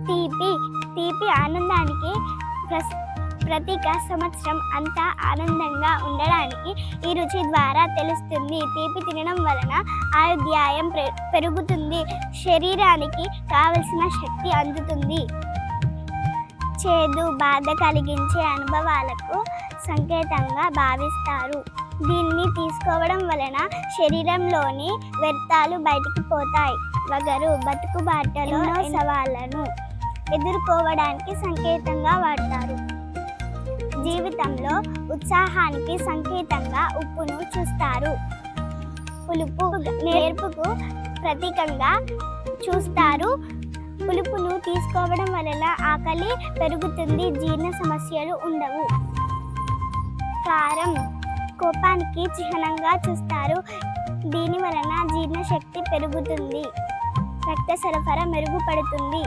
తీపి తీపి ఆనందానికి ప్రతీక. సంవత్సరం అంతా ఆనందంగా ఉండడానికి ఈ రుచి ద్వారా తెలుస్తుంది. తీపి తినడం వలన ఆయుర్దాయం పెరుగుతుంది, శరీరానికి కావలసిన శక్తి అందుతుంది. చేదు బాధ కలిగించే అనుభవాలకు సంకేతంగా భావిస్తారు. దీన్ని తీసుకోవడం వలన శరీరంలోని వ్యర్థాలు బయటికి పోతాయి. వగరు బతుకుబాటలో సవాళ్లను ఎదుర్కోవడానికి సంకేతంగా వాడతారు. జీవితంలో ఉత్సాహానికి సంకేతంగా ఉప్పును చూస్తారు. పులుపు నేర్పుకు ప్రతీకంగా చూస్తారు. పులుపును తీసుకోవడం వలన ఆకలి పెరుగుతుంది, జీర్ణ సమస్యలు ఉండవు. కారం కోపానికి చిహ్నంగా చూస్తారు. దీని వలన జీర్ణశక్తి పెరుగుతుంది, రక్త సరఫరా మెరుగుపడుతుంది.